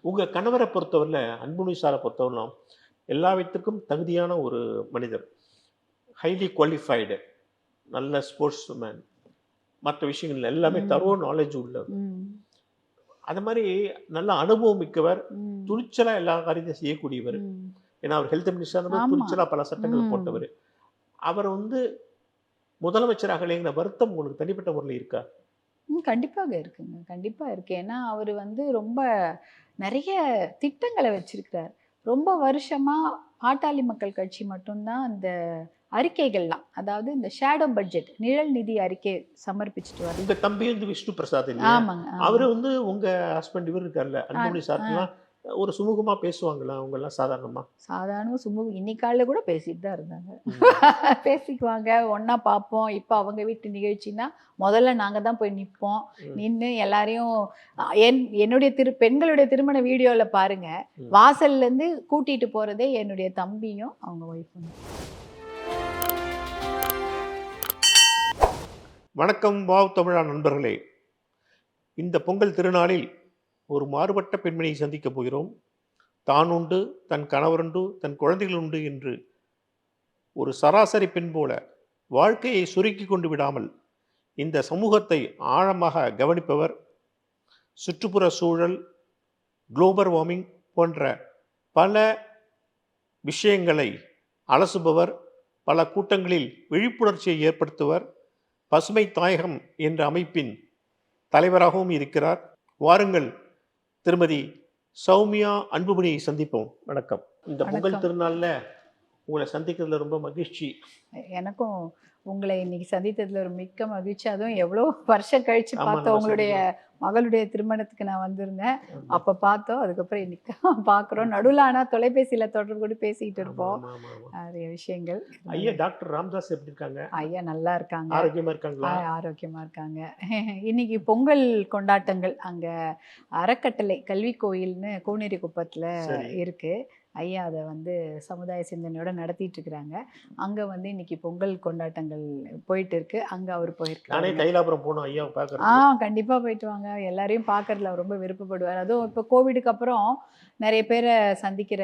உங்க கணவரை பொறுத்தவரையில, அன்புமணி சாரை பொறுத்தவரையிலும் எல்லாவிதத்துக்கும் தகுதியான ஒரு மனிதர். ஹைலி குவாலிஃபைடு, நல்ல ஸ்போர்ட்ஸ் மேன். மற்ற விஷயங்கள் எல்லாமே ம். தரோ நாலேட்ஜ் உள்ளவர். ம். அது மாரி நல்ல அனுபவம் மிக்கவர். ம். துணிச்சலா எல்லா காரியத்தையும் செய்யக்கூடியவர். ம். ஏன்னா, அவர் ஹெல்த் மினிஸ்டரா இருந்தபோது ஆமா. துணிச்சலா பல சட்டங்கள் ம். போட்டவரு. அவர் வந்து முதலமைச்சராகலைங்கிற வருத்தம் உங்களுக்கு தனிப்பட்ட முறையில இருக்கா? கண்டிப்பாக இருக்குங்க. கண்டிப்பா இருக்கு. ஏன்னா, அவரு வந்து ரொம்ப நெறைய திட்டங்கள வச்சிருக்கிறார். ரொம்ப வருஷமா பாட்டாளி மக்கள் கட்சி மட்டும் தான் அந்த அறிக்கைகள்லாம், அதாவது இந்த ஷேடோ பட்ஜெட் நிழல் நிதி அறிக்கை சமர்ப்பிச்சுட்டு வர. உங்க தம்பி வந்து விஷ்ணு பிரசாத் இல்லையா? ஆமாங்க, அவரு ஆமா. வந்து உங்க ஹஸ்பண்ட் இவரு இருக்கார்ல, ஆ, அன்புமணி ஆ. சார்ட்டலாம் ஒரு சுமூகமா பேசுவாங்களா? அவங்கலாம் சாதாரணமா? சாதாரணமா சும்மா இன்னைக்கு காலைல கூட பேசிட்டு தான் இருந்தாங்க. ம். பேசிக்குவாங்க, ஒண்ணா பார்ப்போம். இப்ப அவங்க வீட்டு நிகழ்ச்சின்னா, முதல்ல நாங்க தான் போய் நிப்போம். ம். நின்னு எல்லாரையும் என்னுடைய பெண்களுடைய திருமண வீடியோல பாருங்க. ம். வாசல்லேருந்து கூட்டிட்டு போறதே என்னுடைய தம்பியும், அவங்க ஒய்ஃபும். வணக்கம் வாவ் தமிழா நண்பர்களே! இந்த பொங்கல் திருநாளில் ஒரு மாறுபட்ட பெண்மணியை சந்திக்கப் போகிறோம். தான் உண்டு, தன் கணவருண்டு, தன் குழந்தைகள் உண்டு என்று ஒரு சராசரி பெண் போல வாழ்க்கையை சுருக்கிக் கொண்டு விடாமல், இந்த சமூகத்தை ஆழமாக கவனிப்பவர், சுற்றுப்புற சூழல், குளோபல் வார்மிங் போன்ற பல விஷயங்களை அலசுபவர், பல கூட்டங்களில் விழிப்புணர்ச்சியை ஏற்படுத்துவர், பசுமை தாயகம் என்ற அமைப்பின் தலைவராகவும் இருக்கிறார். வாருங்கள், திருமதி சௌமியா அன்புமணியை சந்திப்போம். வணக்கம். இந்த பொங்கல் வணக்கம். திருநாள்ல உங்களை சந்திக்கிறதுல ரொம்ப மகிழ்ச்சி. எனக்கும் உங்களை இன்னைக்கு சந்தித்ததுல ஒரு மிக்க மகிழ்ச்சி. அதுவும் எவ்வளோ வருஷம் கழிச்சு ஆமா, பார்த்தோம். நம்ம உங்களுடைய சந்திக்கிறோம். மகளுடைய திருமணத்துக்கு நான் வந்திருந்தேன். ஆமா. அப்ப பார்த்தோம். அதுக்கப்புறம் இன்னைக்கு தான் பார்க்குறோம். நடுவுல ஆனா தொலைபேசியில தொடர்பு கொண்டு பேசிட்டு ஆமா, இருப்போம். ஆமா, ஆமா, ஆமா. நெறைய விஷயங்கள். ஐயா டாக்டர் ராமதாஸ் எப்படி இருக்காங்க? ஐயா நல்லா இருக்காங்க. ஆரோக்கியமா இருக்காங்களா? ஆரோக்கியமா இருக்காங்க. இன்னைக்கு பொங்கல் கொண்டாட்டங்கள் அங்க அறக்கட்டளை கல்வி கோயில்னு கோனேரிக்குப்பத்துல சரி. இருக்கு. ஐயா அத வந்து சமுதாய சிந்தனையோட நடத்திட்டு இருக்கிறாங்க. அங்க வந்து இன்னைக்கு பொங்கல் கொண்டாட்டங்கள் போயிட்டு இருக்கு. அங்க அவரு நானே போயிருக்காருங்க. தைலாபுரம் போனோம் ஐயாவை பார்க்கறதுக்கு. கண்டிப்பா போயிட்டு வாங்க. எல்லாரையும் பார்க்கறதுல அவர் ரொம்ப விருப்பப்படுவாரு. அதுவும் இப்ப கோவிடுக்கு அப்புறம் நெறைய பேர சந்திக்கிற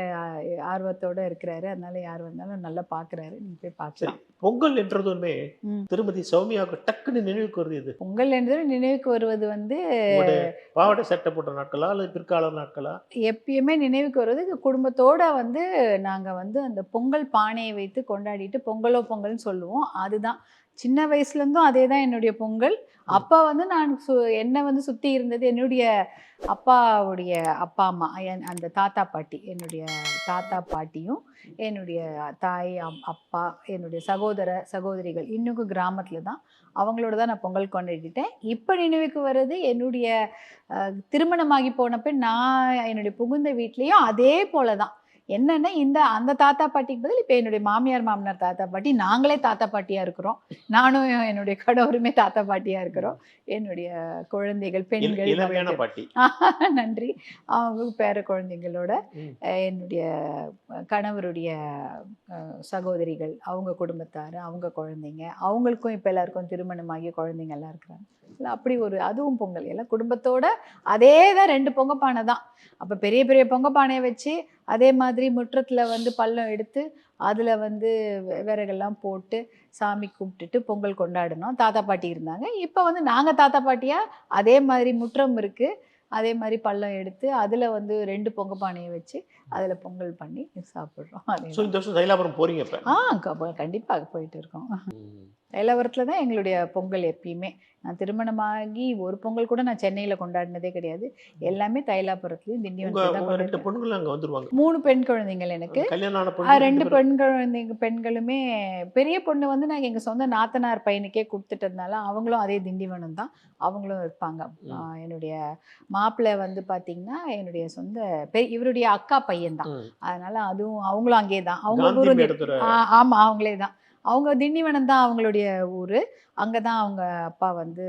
ஆர்வத்தோட இருக்கிறாரு. அதனால யார் வந்தாலும் நல்லா பார்க்குறாரு. நீங்க போய் சரி. பார்க்கலாம். பொங்கல் என்றதுமே ம். திருமதி சௌமியாவுக்கு டக்குன்னு நினைவுக்கு வருது எது? பொங்கல் என்று நினைவுக்கு வருவது வந்து உங்களுடைய பாவாடை சட்டை போட்ட நாட்களா? அல்லது பிற்கால நாட்களா? எப்பயுமே நினைவுக்கு வருவது குடும்பத்தோட வந்து நாங்க வந்து அந்த பொங்கல் பானையை வைத்து கொண்டாடிட்டு பொங்கலோ பொங்கல்னு சொல்லுவோம். அதுதான் சின்ன வயசுலேருந்தும் அதே தான் என்னுடைய பொங்கல். ம். அப்போ வந்து நான் என்னை வந்து சுற்றி இருந்தது என்னுடைய அப்பாவுடைய அப்பா அம்மா அந்த தாத்தா பாட்டி, என்னுடைய தாத்தா பாட்டியும் என்னுடைய தாய் அப்பா, என்னுடைய சகோதர சகோதரிகள் இன்னும் கிராமத்தில் தான், அவங்களோட தான் நான் பொங்கல் கொண்டாடிட்டேன். இப்போ நினைவுக்கு வர்றது என்னுடைய திருமணமாகி போன பின் நான் என்னுடைய புகுந்த வீட்லேயும் அதே போல தான். என்னன்னா அந்த தாத்தா பாட்டிக்கு பதில் இப்போ என்னுடைய மாமியார் மாமனார் தாத்தா பாட்டி, நாங்களே தாத்தா பாட்டியாக இருக்கிறோம். நானும் என்னுடைய கணவருமே தாத்தா பாட்டியாக இருக்கிறோம். என்னுடைய குழந்தைகள் பெண்கள் இளமையான மகள்கள். பாட்டி. நன்றி. அவங்க பேர குழந்தைங்களோட ம். என்னுடைய கணவருடைய சகோதரிகள், அவங்க குடும்பத்தார், அவங்க குழந்தைங்க, அவங்களுக்கும் இப்போ எல்லாருக்கும் திருமணமாகி குழந்தைங்க எல்லாம் இருக்கிறாங்க. இல்லை அப்படி ஒரு அதுவும் பொங்கல் எல்லாம் குடும்பத்தோட அதே தான் 2 பொங்க பானை தான். அப்போ பெரிய பெரிய பொங்க பானையை வச்சு அதே மாதிரி முற்றத்தில் வந்து பள்ளம் எடுத்து அதில் வந்து விறகெல்லாம் போட்டு சாமி கும்பிட்டுட்டு பொங்கல் கொண்டாடினோம். தாத்தா பாட்டி இருந்தாங்க. இப்போ வந்து நாங்கள் தாத்தா பாட்டியாக அதே மாதிரி முற்றம் இருக்குது. அதே மாதிரி பள்ளம் எடுத்து அதில் வந்து 2 பொங்க பானையை வச்சு அதில் பொங்கல் பண்ணி சாப்பிட்றோம். அதே ஸோ இந்த வருஷம் தைலாபுரம் போறீங்க இப்ப? கண்டிப்பாக போயிட்டு இருக்கோம். ம். தைலாபுரத்தில் தான் எங்களுடைய பொங்கல் எப்பயுமே. நான் திருமணமாகி ஒரு பொங்கல் கூட நான் சென்னையில் கொண்டாடினதே கிடையாது. எல்லாமே தைலாபுரத்துலையும் உங்க திண்டிவனத்தில் தான் உங்க 2 கொண்டாடினேன். பொண்ணுங்களும் அங்க வந்துருவாங்க. 3 பெண் குழந்தைகள் எனக்கு. கல்யாணம் ஆன பொண்ணு 2 2 பேரும். பெண்களுமே பெரிய பொண்ணு வந்து நாங்கள் எங்கள் சொந்த நாத்தனார் பையனுக்கே கொடுத்துட்டதுனால அவங்களும் அதே திண்டிவனம் தான். அவங்களும் இருப்பாங்க. ம். என்னுடைய மாப்பிள்ளை வந்து பார்த்திங்கன்னா என்னுடைய சொந்த இவருடைய அக்கா பையன் தான். ம். அதனால் அதுவும் அவங்களும் அங்கே தான். அவங்க காந்தி குருந்தி. மேடத்தோட. ஆமாம் அவங்களே தான். அவங்க திண்டிவனம் தான் அவங்களுடைய ஊர். அங்கே தான் அவங்க அப்பா வந்து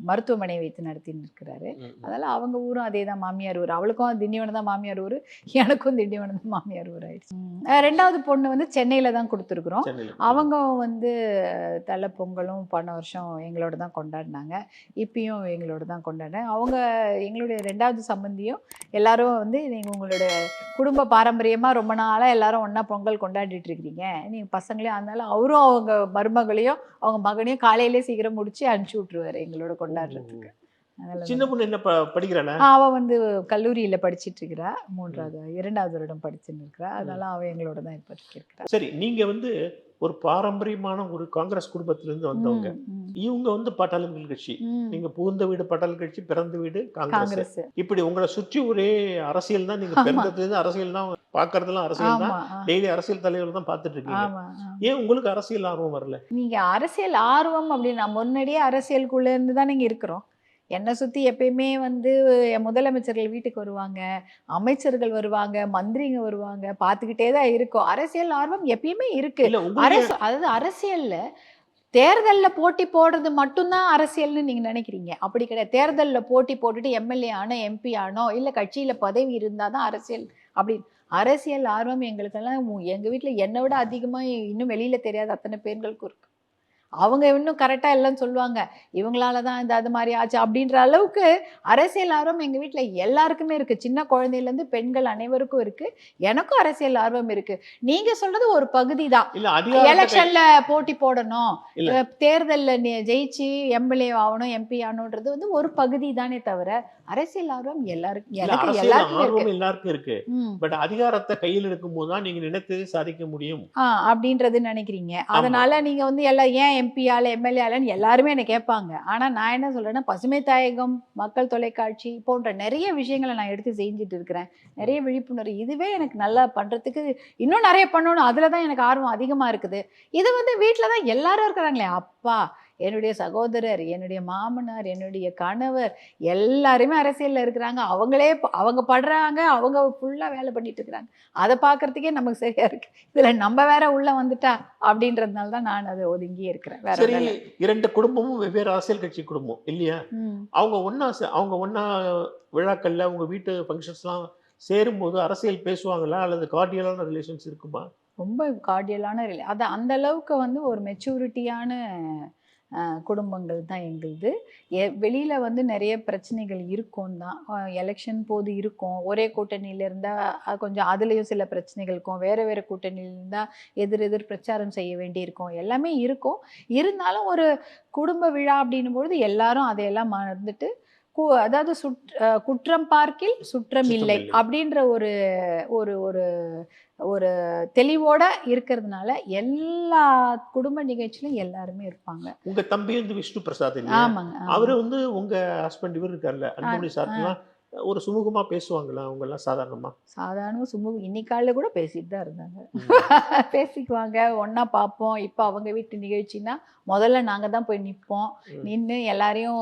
மருத்துவமனை வைத்து நடத்தின்னு இருக்கிறாரு. அதனால் அவங்க ஊரும் அதே தான் மாமியார் ஊர். அவளுக்கும் திண்டிவனம் தான் மாமியார் ஊர், எனக்கும் திண்டிவனம் தான் மாமியார் ஊர் ஆயிடுச்சு. ரெண்டாவது பொண்ணு வந்து சென்னையில் தான் கொடுத்துருக்குறோம். அவங்க வந்து தலை பொங்கலும் போன வருஷம் எங்களோட தான் கொண்டாடினாங்க. இப்பயும் எங்களோட தான் கொண்டாடினேன். அவங்க எங்களுடைய ரெண்டாவது சம்பந்தியும் எல்லாரும் வந்து நீங்கள் உங்களோட குடும்ப பாரம்பரியமாக ரொம்ப நாளாக எல்லாரும் ஒன்றா பொங்கல் கொண்டாடிட்டு இருக்கிறீங்க, நீங்கள் பசங்களையும், அதனால அவரும் அவங்க மருமகளையும் அவங்க மகனையும் காலையிலே சீக்கிரம் முடிச்சு அனுப்பிச்சி விட்ருவாரு எங்களோட கொண்டாடுறதுக்கு. சின்ன பொண்ணு என்ன படிக்கிறாளா? அவ வந்து கல்லூரியில படிச்சிட்டு இருக்கிறா. 2வது வருடம் படிச்சுன்னு இருக்கிறா. அதனால அவ எங்களோட தான் இப்ப இருக்கிறா. சரி, நீங்க வந்து ஒரு பாரம்பரியமான ஒரு காங்கிரஸ் குடும்பத்திலிருந்து வந்தவங்க. இவங்க வந்து பாட்டாளி மக்கள் கட்சி. நீங்க புகுந்த வீடு பாட்டாளி கட்சி, பிறந்த வீடு காங்கிரஸ். இப்படி உங்களை சுற்றி ஒரே அரசியல் தான். நீங்க பிறந்ததுல அரசியல் தான், பாக்குறதுலாம் அரசியல் தான், டெய்லி அரசியல் தலைவர் தான் பார்த்துட்டு இருக்கீங்க. ஏன் உங்களுக்கு அரசியல் ஆர்வம் வரல? நீங்க அரசியல் ஆர்வம் அப்படின்னு முன்னாடியே அரசியலுக்குள்ள இருந்து தான் நீங்க இருக்கிறோம். என்னை சுற்றி எப்பயுமே வந்து முதலமைச்சர்கள் வீட்டுக்கு வருவாங்க, அமைச்சர்கள் வருவாங்க, மந்திரிங்க வருவாங்க, பார்த்துக்கிட்டே தான் இருக்கும். அரசியல் ஆர்வம் எப்பயுமே இருக்கு. அதாவது அரசியல்ல தேர்தலில் போட்டி போடுறது மட்டும்தான் அரசியல்னு நீங்கள் நினைக்கிறீங்க. அப்படி கிடையாது. தேர்தலில் போட்டி போட்டுட்டு எம்எல்ஏ ஆனோ, எம்பி ஆனோ, இல்லை கட்சியில் பதவி இருந்தால் தான் அரசியல் அப்படி. அரசியல் ஆர்வம் எங்களுக்கெல்லாம் எங்கள் வீட்டில் என்னை விட அதிகமாக இன்னும் வெளியில் தெரியாத அத்தனை பேர்களுக்கும் இருக்கு. அவங்க இன்னும் கரெக்டாக எல்லாம் சொல்லுவாங்க, இவங்களால தான் இந்த அது மாதிரி ஆச்சு அப்படின்ற அளவுக்கு அரசியல் ஆர்வம் எங்கள் வீட்டில் எல்லாருக்குமே இருக்குது. சின்ன குழந்தையிலேருந்து பெண்கள் அனைவருக்கும் இருக்குது. எனக்கும் அரசியல் ஆர்வம் இருக்குது. நீங்கள் சொல்கிறது ஒரு பகுதி தான். எலெக்ஷனில் போட்டி போடணும், தேர்தலில் ஜெயிச்சு எம்எல்ஏ ஆகணும், எம்பி ஆகணுன்றது வந்து ஒரு பகுதி தானே தவிர அரசியல் ஆர்வம் எல்லாருக்கும் இருக்கு. பட் அதிகாரத்தை கையில் எடுக்கும் போது தான் நீங்க நினைத்ததை சாதிக்க முடியும் அப்படின்றது நினைக்கிறீங்க. அதனால நீங்க வந்து எல்லாம் ஏன் எம்பி ஆல எம்எல்ஏ ஆலன்னு எல்லாருமே என்ன கேட்பாங்க. ஆனா நான் என்ன சொல்றேன்னா, பசுமை தாயகம், மக்கள் தொலைக்காட்சி போன்ற நிறைய விஷயங்களை நான் எடுத்து செஞ்சுட்டு இருக்கிறேன். நிறைய விழிப்புணர்வு இதுவே எனக்கு நல்லா பண்றதுக்கு இன்னும் நிறைய பண்ணணும். அதுலதான் எனக்கு ஆர்வம் அதிகமா இருக்குது. இது வந்து வீட்டுல தான் எல்லாரும் இருக்கிறாங்களே, அப்பா, என்னுடைய சகோதரர், என்னுடைய மாமனார், என்னுடைய கணவர் எல்லாருமே அரசியலில் இருக்கிறாங்க. அவங்க படுறாங்க, அவங்க ஃபுல்லாக வேலை பண்ணிட்டு இருக்கிறாங்க. அதை பார்க்கறதுக்கே நமக்கு சரியா இருக்கு. இதில் நம்ம வேற உள்ள வந்துட்டா அப்படின்றதுனால தான் நான் அதை ஒதுங்கியே இருக்கிறேன். வேற இரண்டு குடும்பமும் வெவ்வேறு அரசியல் கட்சி குடும்பம் இல்லையா? அவங்க ஒன்னா விழாக்கள்ல உங்க வீட்டு ஃபங்க்ஷன்ஸ்லாம் சேரும்போது அரசியல் பேசுவாங்களா, அல்லது கார்டியலான ரிலேஷன்ஸ் இருக்குமா? ரொம்ப கார்டியலான அது அந்த அளவுக்கு வந்து ஒரு மெச்சூரிட்டியான குடும்பங்கள் தான் எங்களுது. வெளியில் வந்து நிறைய பிரச்சனைகள் இருக்கும் தான். எலெக்ஷன் போது இருக்கும். ஒரே கூட்டணியில் இருந்தால் கொஞ்சம் அதுலேயும் சில பிரச்சனைகள் இருக்கும். வேறு வேறு கூட்டணியில் இருந்தால் எதிர் பிரச்சாரம் செய்ய வேண்டியிருக்கும். எல்லாமே இருக்கும். இருந்தாலும் ஒரு குடும்ப விழா அப்படின்னும் பொழுது எல்லாரும் அதையெல்லாம் மறந்துட்டு அதாவது குற்றம் பார்க்கில் சுற்றம் இல்லை அப்படின்ற ஒரு ஒரு ஒரு ஒரு தெளிவோட இருக்கிறதுனால எல்லா குடும்ப நிகழ்ச்சியிலும் எல்லாருமே இருப்பாங்க. உங்க தம்பி வந்து விஷ்ணு பிரசாத், ஆமாங்க, அவரு வந்து உங்க ஹஸ்பண்ட் இவர் இருக்கார்ல அன்புமணி சார்லாம் ஒரு சுமூகமா பேசுவாங்களா? அவங்க எல்லாம் சாதாரணமா சுமூகம் இன்னைக்கால கூட பேசிட்டு தான் இருந்தாங்க. பேசிக்குவாங்க, ஒன்னா பார்ப்போம். இப்போ அவங்க வீட்டு நிகழ்ச்சின்னா முதல்ல நாங்கள் தான் போய் நிற்போம். நின்று எல்லாரையும்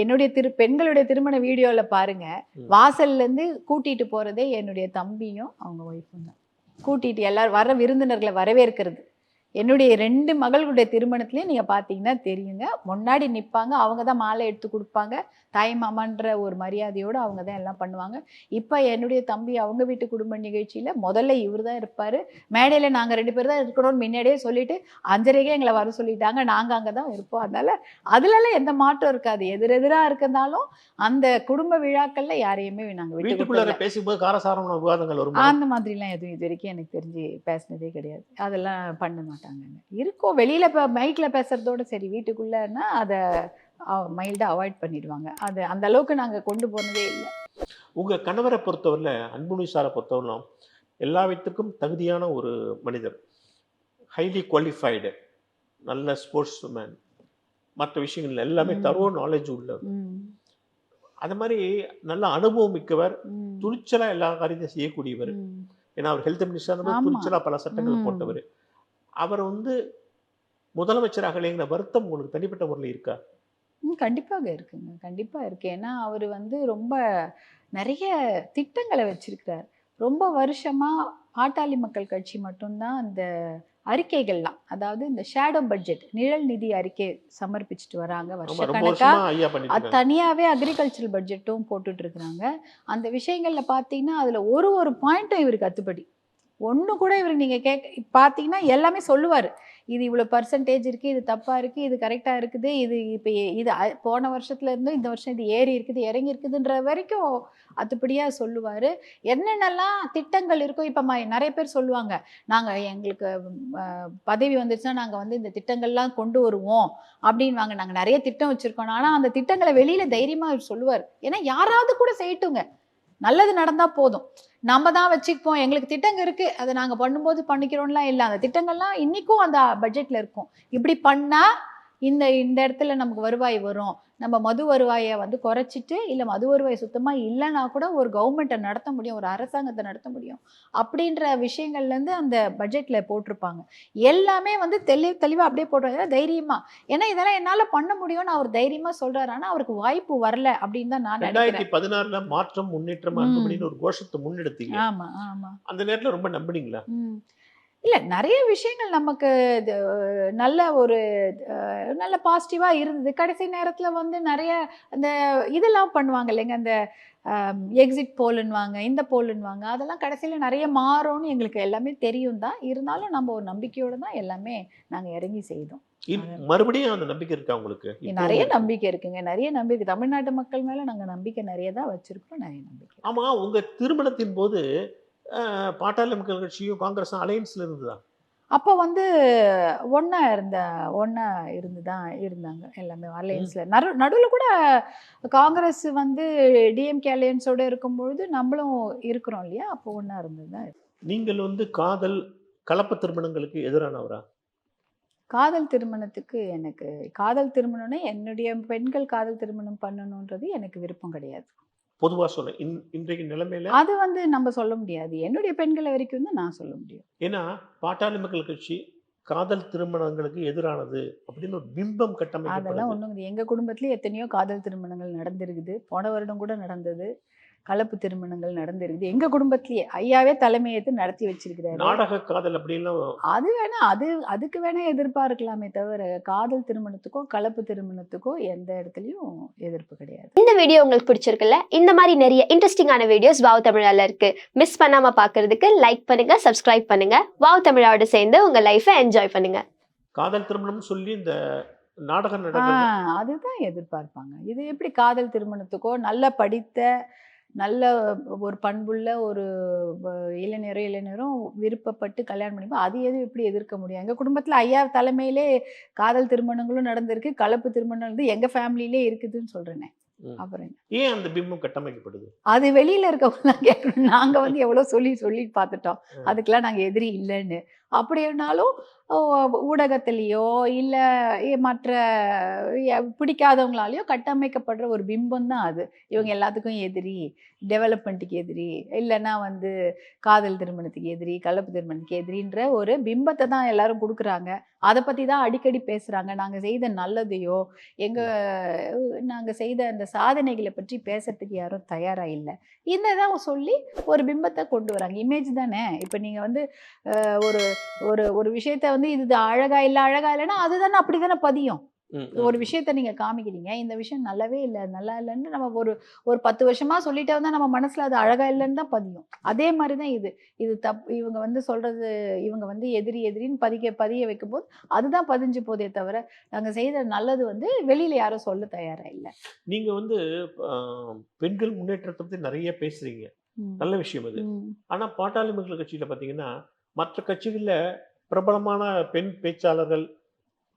என்னுடைய பெண்களுடைய திருமண வீடியோவில் பாருங்க, வாசல்லேருந்து கூட்டிட்டு போகிறதே என்னுடைய தம்பியும் அவங்க ஒய்ஃபும் தான். கூட்டிட்டு எல்லாரும் வர விருந்தினர்களை வரவேற்கிறது. என்னுடைய 2 மகளுடைய திருமணத்துலேயும் நீங்கள் பார்த்தீங்கன்னா தெரியுங்க, முன்னாடி நிற்பாங்க. அவங்க தான் மாலை எடுத்து கொடுப்பாங்க. தாய் மாமான்ற ஒரு மரியாதையோடு அவங்க தான் எல்லாம் பண்ணுவாங்க. இப்போ என்னுடைய தம்பி அவங்க வீட்டு குடும்ப நிகழ்ச்சியில் முதல்ல இவர் தான் இருப்பார். மேடையில் நாங்கள் 2 பேர் தான் இருக்கணும்னு முன்னாடியே சொல்லிவிட்டு 5:30 எங்களை வர சொல்லிட்டாங்க. நாங்கள் அங்கே தான் இருப்போம். அதனால் அதுலலாம் எந்த மாற்றம் இருக்காது. எதிரெதிராக இருக்கிறதாலும் அந்த குடும்ப விழாக்களில் யாரையுமே நாங்கள் வீட்டுக்குள்ளே பேசும்போது காரசாரமான விவாதங்கள் வரும். அந்த மாதிரிலாம் எதுவும் இது வரைக்கும் எனக்கு தெரிஞ்சு பேசினதே கிடையாது. அதெல்லாம் பண்ண மாட்டாங்க. இருக்கும் வெளியில் இப்போ மைக்கில் பேசுகிறதோட சரி, வீட்டுக்குள்ளேன்னா அதை மைல்டாக அவாய்ட் பண்ணிடுவாங்க. அது அந்த அளவுக்கு நாங்கள் கொண்டு போனதே இல்லை. உங்கள் கணவரை பொறுத்தவரையில், அன்புமணி சாரை பொறுத்தவரையிலும் எல்லா விதத்துக்கும் தகுதியான ஒரு மனிதர், ஹைலி குவாலிஃபைடு, நல்ல ஸ்போர்ட்ஸ் மேன், மற்ற விஷயங்கள் எல்லாமே தரோ நாலேஜ் உள்ளவர். அது மாதிரி நல்ல அனுபவம் மிக்கவர், துணிச்சலாக எல்லா காரியத்தையும் செய்யக்கூடியவர். ஏன்னா அவர் ஹெல்த் மினிஸ்டர், துணிச்சலாக பல சட்டங்கள் போட்டவர். அவர் வந்து முதலமைச்சராக இல்லைங்கிற வருத்தம் உங்களுக்கு தனிப்பட்ட முறையில் இருக்கா? கண்டிப்பாக இருக்குங்க, கண்டிப்பாக இருக்கு. ஏன்னா அவர் வந்து ரொம்ப நிறைய திட்டங்களை வச்சிருக்கிறார். ரொம்ப வருஷமாக பாட்டாளி மக்கள் கட்சி மட்டும்தான் அந்த அறிக்கைகள்லாம், அதாவது இந்த ஷேடோ பட்ஜெட், நிழல் நிதி அறிக்கை சமர்ப்பிச்சுட்டு வராங்க ஆமா, ரொம்ப வருஷக்கணக்கா. வருஷமா ஐயா பண்ணிட்டு அது இருக்காங்க. தனியாவே அக்ரிகல்ச்சரல் பட்ஜெட்டும் போட்டுட்டு இருக்கிறாங்க. அந்த விஷயங்கள்ல பார்த்தீங்கன்னா, அதுல ஒரு பாயிண்ட்டும் இவருக்கு அத்துப்படி. ஒண்ணு கூட இவருக்கு நீங்க பார்த்தீங்கன்னா எல்லாமே சொல்லுவாரு. இது இவ்வளோ பெர்சன்டேஜ் இருக்கு, இது தப்பா இருக்கு, இது கரெக்ட்டா இருக்குது, இது இப்ப இது போன வருஷத்துல இருந்து இந்த வருஷம் இது ஏறி இருக்குது, இறங்கி இருக்குதுன்ற வரைக்கும் அத்துப்படியா சொல்லுவாரு. என்னென்னலாம் திட்டங்கள் இருக்கோ இப்ப நெறைய பேர் சொல்லுவாங்க. நாங்க எங்களுக்கு அ பதவி வந்துருச்சுன்னா நாங்க வந்து இந்த திட்டங்கள்லாம் கொண்டு வருவோம் அப்படின்னுவாங்க. நாங்க நெறைய திட்டம் வச்சிருக்கோம். ஆனா அந்த திட்டங்கள வெளியில தைரியமா அவர் சொல்லுவாரு. ஏன்னா யாராவது கூட செய்யட்டுங்க. நல்லது நடந்தா போதும். நம்ம தான் வச்சுப்போம். எங்களுக்கு திட்டங்க இருக்கு. அத நாங்க பண்ணும்போது பண்ணிக்கிறோம்லாம் இல்ல. அந்த திட்டங்கள்லாம் இன்னிக்கும் அந்த பட்ஜெட்ல இருக்கும். இப்படி பண்ணா இந்த இந்த இடத்துல நமக்கு வருவாய் வரும். நம்ம மது வருவாய வந்து குறைச்சிட்டு, இல்ல மது வருவாய் சுத்தமா இல்லன்னா கூட ஒரு கவர்மெண்ட்ட நடத்த முடியும். ஒரு அரசாங்கத்த நடத்த முடியும். அப்படின்ற விஷயங்கள்லேருந்து அந்த பட்ஜெட்ல போட்டிருப்பாங்க. எல்லாமே வந்து தெளிவா அப்படியே போட்டுருவாங்க தைரியமா. ஏன்னா இதெல்லாம் என்னால பண்ண முடியும்னு அவர் தைரியமா சொல்றாரு. ஆனா அவருக்கு வாய்ப்பு வரல அப்படின்னு தான் நான் நினைக்கிறேன். 2016ல மாற்றம், முன்னேற்றம், ம். அன்புமணின்னு ஒரு கோஷத்த முன்னெடுத்தீங்க. ஆமா, ஆமா. அந்த நேரத்துல ரொம்ப நம்புனீங்களா? ம். இல்ல நெறைய விஷயங்கள் நமக்கு இது நல்ல ஒரு நல்ல பாசிட்டிவா இருந்தது. கடைசி நேரத்துல வந்து நெறைய அந்த இதெல்லாம் பண்ணுவாங்க இல்லைங்க. அந்த எக்ஸிட் போல்ன்னுவாங்க, இந்த போல்ன்னுவாங்க. அதெல்லாம் கடைசியில நெறைய மாறும்னு எங்களுக்கு எல்லாமே தெரியும் தான். இருந்தாலும் நம்ம ஒரு நம்பிக்கையோட தான் எல்லாமே நாங்க இறங்கி செய்தோம். அத மறுபடியும் அந்த நம்பிக்கை இருக்கா உங்களுக்கு? நெறைய இப்பவும் இருக்கு. நம்பிக்கை இருக்குங்க. நெறைய நம்பிக்கை தமிழ்நாட்டு மக்கள் மேல நாங்க நம்பிக்கை நெறைய தான் வச்சிருக்கோம். நெறைய நம்பிக்கை. ஆமா, உங்க திருமணத்தின் போது பாட்டாளி மக்கள் கட்சியும், காங்கிரஸும் அலையன்ஸ்ல இருந்ததா? அப்போ வந்து ஒண்ணா இருந்து தான் இருந்தாங்க எல்லாமே ம். அலையன்ஸ்ல. நடுவுல கூட காங்கிரஸ் வந்து டிஎம்கே அலையன்ஸோட இருக்கும்பொழுது நம்மளும் இருக்கிறோம் இல்லையா? அப்போ ஒண்ணா இருந்தது தான். நீங்கள் வந்து கலப்பு திருமணங்களுக்கு எதிரானவரா? காதல் திருமணத்துக்கு எனக்கு காதல் திருமணம்னா என்னுடைய பெண்கள் காதல் திருமணம் பண்ணணுன்றது எனக்கு விருப்பம் கிடையாது. பொதுவா சொல்றேன். இன்றைய நிலைமையில அது வந்து நம்ம சொல்ல முடியாது. என்னுடைய பெண்கள வரைக்கும் தான் நான் சொல்ல முடியும். ஏன்னா, பாட்டாளி மக்கள் கட்சி காதல் திருமணங்களுக்கு எதிரானது அப்படின்னு ஒரு பிம்பம் அதெல்லாம் கட்டமைக்கப்படுது. ஒண்ணும் கிடையாது. எங்க குடும்பத்திலே எத்தனையோ காதல் திருமணங்கள் நடந்திருக்குது. போன வருடம் கூட நடந்தது. கலப்பு திருமணங்கள் நடந்திருக்குது. எங்க குடும்பத்திலேயே ஐயாவே தலைமை ஏத்து நடத்தி வச்சிருக்கிறாரு. நாடக காதல் அப்படின்லாம் அது வேணா அதுக்கு வேணா எதிர்பார்க்கலாமே தவிர, காதல் திருமணத்துக்கோ, கலப்பு திருமணத்துக்கோ எந்த இடத்துலயும் எதிர்ப்பு கிடையாது. இந்த வீடியோ உங்களுக்கு பிடிச்சிருக்குல்ல? இந்த மாதிரி நிறைய இன்ட்ரெஸ்டிங்கான வீடியோஸ் வாவ் தமிழால இருக்கு. மிஸ் பண்ணாம பார்க்கிறதுக்கு லைக் பண்ணுங்க, சப்ஸ்கிரைப் பண்ணுங்க. வாவ் தமிழாவோட சேர்ந்து உங்க லைஃபை என்ஜாய் பண்ணுங்க. காதல் திருமணம்னு சொல்லி இந்த நாடகம் ஆ நடக்கிறது. அதுதான் எதிர்பார்ப்பாங்க. இது எப்படி காதல் திருமணத்துக்கோ, நல்ல படித்த, நல்ல ஒரு பண்புள்ள ஒரு வ இளைஞரும் விருப்பப்பட்டு கல்யாணம் பண்ணிப்போம். அது எப்படி எதிர்க்க முடியும்? எங்க குடும்பத்தில ஐயா தலைமையிலே காதல் திருமணங்களும் நடந்திருக்கு. கலப்பு திருமணம் வந்து எங்க ஃபேமிலியிலே இருக்குதுன்னு சொல்றேனே. ம். அப்புறம் என்ன? ஏன் அந்த பிம்பம் கட்டமைக்கப்படுது? அது வெளியில இருக்கவங்க தான் கேட்கணும். நாங்க வந்து எவ்வளோ சொல்லி பார்த்துட்டோம். ம். அதுக்கெல்லாம் நாங்க எதிரி இல்லன்னு. அப்படின்னாலும் ஓ ஊடகத்திலயோ, இல்ல மற்ற பிடிக்காதவங்களாலயோ கட்டமைக்கப்படுற ஒரு பிம்பம் தான் அது. இவங்க எல்லாத்துக்கும் எதிரி, டெவலப்மெண்ட்டுக்கு எதிரி, இல்லன்னா வந்து காதல் திருமணத்துக்கு எதிரி, கலப்பு திருமணத்துக்கு எதிரின்ற ஒரு பிம்பத்த தான் எல்லாரும் குடுக்குறாங்க. அத பத்தி தான் அடிக்கடி பேசுறாங்க. நாங்க செய்த நல்லதையோ, எங்க நாங்க செய்த அந்த சாதனைகள பற்றி பேசறதுக்கு யாரும் தயாரா இல்ல. இததான் சொல்லி ஒரு பிம்பத்த கொண்டு வராங்க. இமேஜ் தானே. இப்ப நீங்க வந்து ஒரு ஒரு ஒரு விஷயத்த வந்து இது அழகா இல்ல, அழகா இல்லன்னா அதுதானே அப்படிதானே பதியும். ம், ஒரு ம். விஷயத்த நீங்க காமிக்கிறீங்க. இந்த விஷயம் நல்லாவே இல்ல, நல்லா இல்லன்னு நம்ம ஒரு ஒரு 10 வருஷமா சொல்லிட்டே வந்தா நம்ம மனசுல அது அழகா இல்லன்னு தான் பதியும். அதே மாரி தான் இது. இது இவங்க வந்து சொல்றது இவங்க வந்து எதிரின்னு பதிய வைக்கும்போது, அதுதான் பதிஞ்சு போதே தவிர, நாங்க செய்த நல்லது வந்து வெளியில யாரும் சொல்ல தயாரா இல்ல. நீங்க வந்து அ பெண்கள் முன்னேற்றத்த பத்தி நெறைய பேசுறீங்க. ம். நல்ல விஷயம் அது. ம். ஆனா, பாட்டாளி மக்கள் கட்சியில பார்த்தீங்கன்னா, மற்ற கட்சிகள்ல பிரபலமான பெண் பேச்சாளர்கள்,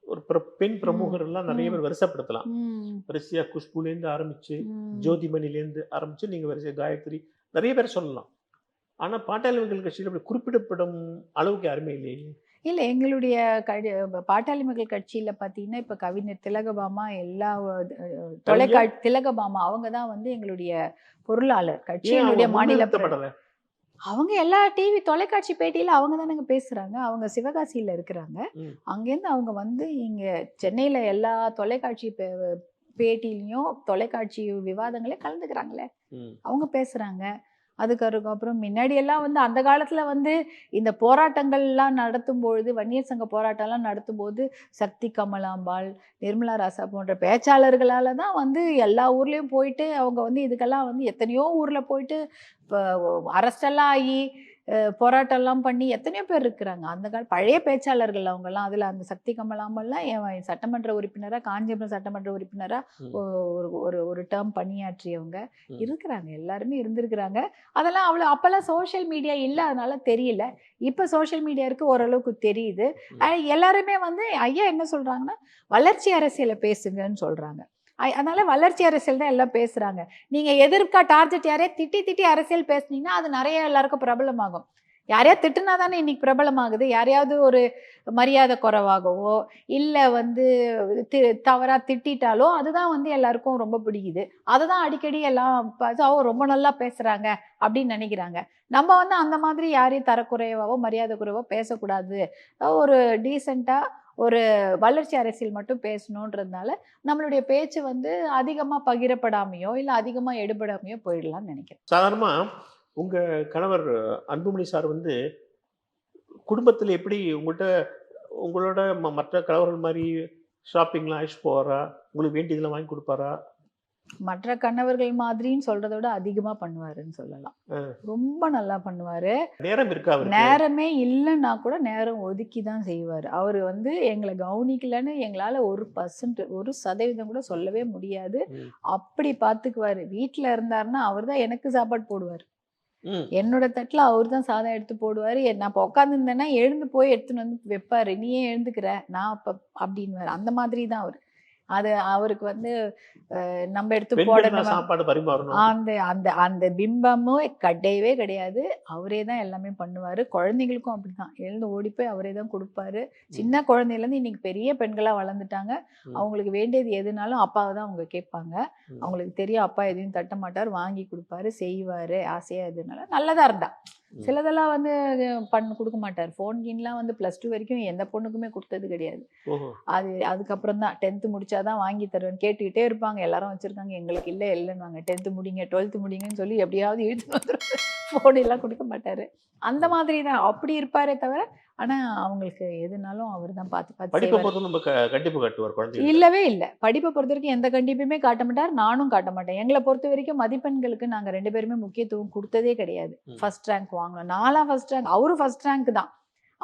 ஒரு பெண் ம். பிரமுகர்கள்லாம் நெறைய ம். பேர் வரிசைப்படுத்தலாம். ம். வரிசையா குஷ்புலேருந்து ஆரம்பிச்சு, ம். ஜோதிமணிலேருந்து ஆரம்பிச்சு, நீங்க வரிசையா காயத்ரி நெறைய பேர் சொல்லலாம். ஆனா, பாட்டாளி மக்கள் கட்சியில அப்படி குறிப்பிடப்படும் அளவுக்கு யாருமே இல்லையே! இல்ல எங்களுடைய பாட்டாளி மக்கள் கட்சியில பார்த்தீங்கன்னா, இப்ப கவிஞர் திலகபாமா எல்லா கவிஞர் திலகபாமா அவங்க தான் வந்து எங்களுடைய பொருளாளர். ஏன் அவங்க கட்சியினுடைய மாநில முன்னிறுத்தப்படல? அவங்க எல்லா டிவி தொலைக்காட்சி பேட்டியில அவங்க தானங்க பேசுறாங்க. அவங்க சிவகாசியில இருக்கிறாங்க. ம், அங்கேருந்து அவங்க வந்து இங்க சென்னையில எல்லா தொலைக்காட்சி பேட்டியிலயும், தொலைக்காட்சி விவாதங்கள்ல கலந்துக்கிறாங்களே! ம். அவங்க பேசுறாங்க. அதுக்கப்புறம் முன்னாடியெல்லாம் வந்து அந்த காலத்தில் வந்து இந்த போராட்டங்கள்லாம் நடத்தும் பொழுது, வன்னியர் சங்க போராட்டம்லாம் நடத்தும்போது சக்தி கமலாம்பாள், நிர்மலா ராசா போன்ற பேச்சாளர்களால் தான் வந்து எல்லா ஊர்லேயும் போயிட்டு அவங்க வந்து இதுக்கெல்லாம் வந்து எத்தனையோ ஊரில் போயிட்டு இப்போ அரெஸ்டெல்லாம் ஆகி போராட்டம்லாம் பண்ணி எத்தனையோ பேர் இருக்கிறாங்க. அந்த பழைய பேச்சாளர்கள் அவங்கெல்லாம். அதில் அந்த சக்தி கமலாம்பல்லாம் என் சட்டமன்ற உறுப்பினராக, காஞ்சிபுரம் சட்டமன்ற உறுப்பினராக ஒரு ஒரு ஒரு டேர்ம் பணியாற்றியவங்க இருக்கிறாங்க. எல்லாருமே இருந்திருக்கிறாங்க. அதெல்லாம் அவ்வளோ அப்போல்லாம் சோஷியல் மீடியா இல்லை, அதனால தெரியல. இப்போ சோஷியல் மீடியா இருக்குது, ஓரளவுக்கு தெரியுது. எல்லாருமே வந்து ஐயா என்ன சொல்கிறாங்கன்னா, வளர்ச்சி அரசியலை பேசுங்கன்னு சொல்கிறாங்க. அதனால வளர்ச்சி அரசியல் தான் எல்லாம் பேசுறாங்க. நீங்க எதிர்க்கா டார்கெட் யாரையா திட்டி அரசியல் பேசுனீங்கன்னா அது நிறைய எல்லாருக்கும் பிரபலமாகும். யாரையா திட்டுனா தானே இன்னைக்கு பிரபலமாகுது. யாரையாவது ஒரு மரியாதை குறைவாகவோ இல்லை வந்து தவறா திட்டாலோ அதுதான் வந்து எல்லாருக்கும் ரொம்ப பிடிக்குது. அதை தான் அடிக்கடி எல்லாம் ரொம்ப நல்லா பேசுறாங்க அப்படின்னு நினைக்கிறாங்க. நம்ம வந்து அந்த மாதிரி யாரையும் தரக்குறைவாவோ மரியாதை குறைவோ பேசக்கூடாது. ஒரு டீசெண்டாக ஒரு வளர்ச்சி அரசியல் மட்டும் பேசணுன்றதுனால நம்மளுடைய பேச்சு வந்து அதிகமாக பகிரப்படாமையோ இல்லை அதிகமாக எடுபடாமையோ போயிடலாம்னு நினைக்கிறேன். சாதாரணமாக உங்கள் கணவர் அன்புமணி சார் வந்து குடும்பத்தில் எப்படி உங்களோட மற்ற கணவர்கள் மாதிரி ஷாப்பிங்லாம் அழைச்சிட்டு போவாரா? உங்களுக்கு வேண்டியதெல்லாம் வாங்கி கொடுப்பாரா? மற்ற கணவர்கள் மாதிரின்னு சொல்றத விட அதிகமா பண்ணுவாருன்னு சொல்லலாம். ரொம்ப நல்லா பண்ணுவாரு. நேரம் இருக்கா? நேரமே இல்லைன்னா கூட நேரம் ஒதுக்கி தான் செய்வார். அவர் வந்து எங்களை கவனிக்கலன்னு எங்களால் 1% கூட சொல்லவே முடியாது. அப்படி பார்த்துக்குவாரு. வீட்டில் இருந்தாருன்னா அவர் தான் எனக்கு சாப்பாடு போடுவார். என்னோட தட்டில் அவர் தான் சாதம் எடுத்து போடுவார். நான் இப்போ உட்காந்துருந்தேன்னா எழுந்து போய் எடுத்துன்னு வந்து வைப்பாரு. நீயே எழுந்துக்கிற நான் அப்போ அப்படின்வார். அந்த மாதிரி தான் அவர். அது அவருக்கு வந்து நம்ம எடுத்து போடணும், சாப்பாடு பரிமாறணும், அந்த அந்த அந்த பிம்பமும் கிடையவே கிடையாது. அவரே தான் எல்லாமே பண்ணுவார். குழந்தைங்களுக்கும் அப்படிதான். எழுந்து ஓடி போய் அவரே தான் கொடுப்பாரு. சின்ன குழந்தையிலேருந்து இன்னைக்கு பெரிய பெண்களாக வளர்ந்துட்டாங்க. அவங்களுக்கு வேண்டியது எதுனாலும் அப்பாவை தான் அவங்க கேட்பாங்க. அவங்களுக்கு தெரியும் அப்பா எதையும் தட்ட மாட்டார், வாங்கி கொடுப்பாரு, செய்வார். ஆசையாக எதுனால நல்லதாக இருந்தா. சிலதெல்லாம் வந்து கொடுக்க மாட்டார். ஃபோன் கீன்லாம் வந்து +2 வரைக்கும் எந்த பொண்ணுக்குமே கொடுத்தது கிடையாது. அதுக்கப்புறம் தான் 10th முடிச்சாதான் வாங்கி தருவேன் கேட்டுக்கிட்டே இருப்பாங்க. எல்லாரும் வச்சிருக்காங்க, எங்களுக்கு இல்லைன்னுவாங்க. 10th முடிங்க 12th முடிங்கன்னு சொல்லி எப்படியாவது இழுத்துட்டு வந்துடுவாரு. ஃபோன் எல்லாம் கொடுக்க மாட்டாரு. அந்த மாதிரி தான் அப்படி இருப்பாரே தவிர, ஆனா அவங்களுக்கு எதுனாலும் அவர் தான் பார்த்து கண்டிப்பு காட்டுவார் குழந்தை. இல்லவே இல்லை. படிப்பை பொறுத்த வரைக்கும் எந்த கண்டிப்புமே காட்ட மாட்டார், நானும் காட்ட மாட்டேன். எங்களை பொறுத்த வரைக்கும் மதிப்பெண்களுக்கு நாங்கள் 2 பேருமே முக்கியத்துவம் கொடுத்ததே கிடையாது. ஃபர்ஸ்ட் ரேங்க் வாங்கணும், நான்லாம் ஃபர்ஸ்ட் ரேங்க், அவரும் ஃபர்ஸ்ட் ரேங்க் தான்.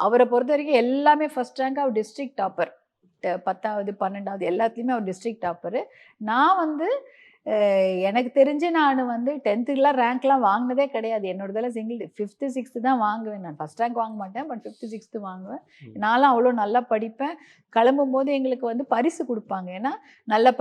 அவரை பொறுத்த வரைக்கும் எல்லாமே ஃபர்ஸ்ட் ரேங்க். அவர் டிஸ்ட்ரிக்ட் டாப்பர். 10வது 12வது எல்லாத்துலேயுமே அவர் டிஸ்ட்ரிக்ட் டாப்பரு. நான் வந்து எனக்கு தெரிஞ்சு நான் வந்து 10th ரேங்க்லாம் வாங்கினதே கிடையாது. என்னோடதெல்லாம் சிங்கிள் 5th 6th தான் வாங்குவேன். நான் ஃபஸ்ட் ரேங்க் வாங்க மாட்டேன், பட் 5th 6th வாங்குவேன். நான்லாம் அவ்வளோ நல்லா படிப்பேன். கிளம்பும் போது எங்களுக்கு வந்து பரிசு கொடுப்பாங்க. ஏன்னா நல்ல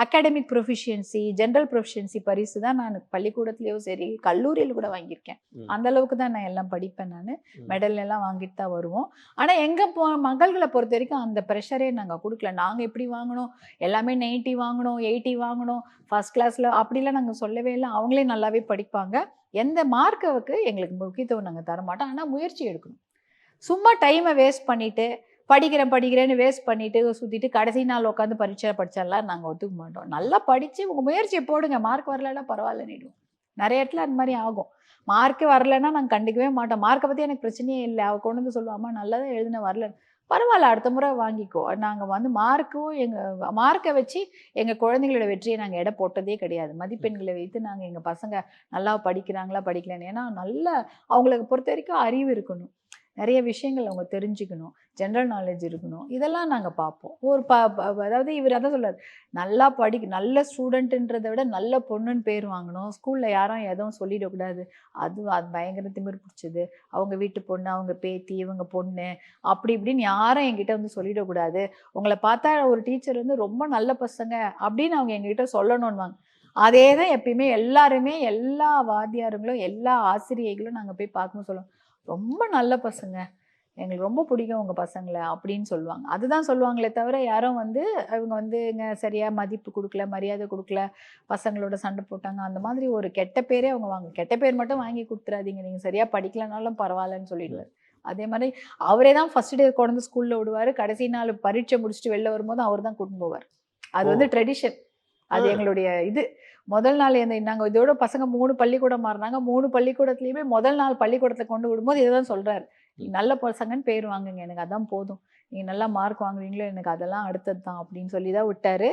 அகாடமிக் ப்ரொஃபிஷியன்சி, ஜென்ரல் ப்ரொஃபிஷியன்சி பரிசு தான் நான் பள்ளிக்கூடத்துலேயும் சரி கல்லூரியில் கூட வாங்கியிருக்கேன். அந்த அளவுக்கு தான் நான் எல்லாம் படிப்பேன். நான் மெடல் எல்லாம் வாங்கிட்டு தான் வருவோம். ஆனால் எங்கள் மகள்களை பொறுத்த வரைக்கும் அந்த ப்ரெஷரே நாங்கள் கொடுக்கல. நாங்கள் எப்படி வாங்கணும், எல்லாமே 90 வாங்கணும், 80 வாங்கணும், ஃபர்ஸ்ட் கிளாஸில் அப்படிலாம் நாங்கள் சொல்லவே இல்லை. அவங்களே நல்லாவே படிப்பாங்க. எந்த மார்க்குக்கு எங்களுக்கு முக்கியத்துவம் நாங்கள் தரமாட்டோம். ஆனால் முயற்சி எடுக்கணும். சும்மா டைமை வேஸ்ட் பண்ணிவிட்டு படிக்கிறேன்னு வேஸ்ட் பண்ணிவிட்டு சுற்றிட்டு கடைசி நாள் உட்காந்து பரீட்சை படித்தாலாம் நாங்கள் ஒத்துக்க மாட்டோம். நல்லா படித்து உங்கள் முயற்சியை போடுங்க. மார்க் வரலைன்னா பரவாயில்லன்னுடுவோம். நிறைய இடத்துல அந்த மாதிரி ஆகும். மார்க்கு வரலைன்னா நாங்கள் கண்டிக்கவே மாட்டோம். மார்க்கை பற்றி எனக்கு பிரச்சனையே இல்லை. அவள் கொண்டு வந்து சொல்லுவோம், அம்மா நல்லா தான் எழுதின, வரல, பரவாயில்ல அடுத்த முறை வாங்கிக்கோ. நாங்கள் வந்து எங்கள் மார்க்கை வச்சு எங்கள் குழந்தைங்களோட வெற்றியை நாங்கள் எடை போட்டதே கிடையாது. மதிப்பெண்களை வைத்து நாங்கள் எங்கள் பசங்க நல்லா படிக்கிறாங்களா படிக்கலன்னு. ஏன்னா நல்லா அவங்களுக்கு பொறுத்த வரைக்கும் அறிவு இருக்கணும், நிறைய விஷயங்கள் அவங்க தெரிஞ்சுக்கணும், ஜென்ரல் நாலேஜ் இருக்கணும். இதெல்லாம் நாங்கள் பார்ப்போம். அதாவது இவர் அதான் சொல்றாரு, நல்லா நல்ல ஸ்டூடெண்ட்டுன்றதை விட நல்ல பொண்ணுன்னு பேர் வாங்கணும், ஸ்கூலில் யாரும் எதுவும் சொல்லிடக்கூடாது. அது பயங்கர திமிர் பிடிச்சது, அவங்க வீட்டு பொண்ணு, அவங்க பேத்தி, இவங்க பொண்ணு, அப்படி இப்படின்னு யாரும் என்கிட்ட வந்து சொல்லிடக்கூடாது. உங்களை பார்த்தா ஒரு டீச்சர் வந்து ரொம்ப நல்ல பசங்க அப்படின்னு அவங்க எங்ககிட்ட சொல்லணும்னுவாங்க. அதே தான் எப்பயுமே எல்லாருமே, எல்லா வாத்தியாருங்களும் எல்லா ஆசிரியைகளும் நாங்கள் போய் பார்க்கணும் சொல்லுவோம், ரொம்ப நல்ல பசங்க, எங்களுக்கு ரொம்ப பிடிக்கும் உங்கள் பசங்களை அப்படின்னு சொல்லுவாங்க. அதுதான் சொல்லுவாங்களே தவிர யாரும் வந்து அவங்க வந்து சரியாக மதிப்பு கொடுக்கல, மரியாதை கொடுக்கல, பசங்களோட சண்டை போட்டாங்க, அந்த மாதிரி ஒரு கெட்ட பேரே அவங்க கெட்ட பேர் மட்டும் வாங்கி கொடுத்துறாதீங்க, நீங்கள் சரியாக படிக்கலனாலும் பரவாயில்லன்னு சொல்லிடுவார். அதே மாதிரி அவரே தான் ஃபர்ஸ்ட் டே கொண்டு ஸ்கூலில் விடுவார். கடைசி நாள் பரீட்சை முடிச்சுட்டு வெளில வரும்போது அவர் தான் கூட்டின்னு போவார். அது வந்து ட்ரெடிஷன். அது எங்களுடைய இது முதல் நாள் நாங்கள் இதோட பசங்க 3 பள்ளிக்கூடம் மாறினாங்க. 3 பள்ளிக்கூடத்துலையுமே முதல் நாள் பள்ளிக்கூடத்தில் கொண்டு விடும்போது இதை தான் சொல்கிறாரு, நல்ல பசங்கன்னு பேர் வாங்குங்க, எனக்கு அதான் போதும், நீங்கள் நல்லா மார்க் வாங்குறீங்களோ எனக்கு அதெல்லாம் அடுத்தது தான் அப்படின்னு சொல்லி தான் விட்டார்.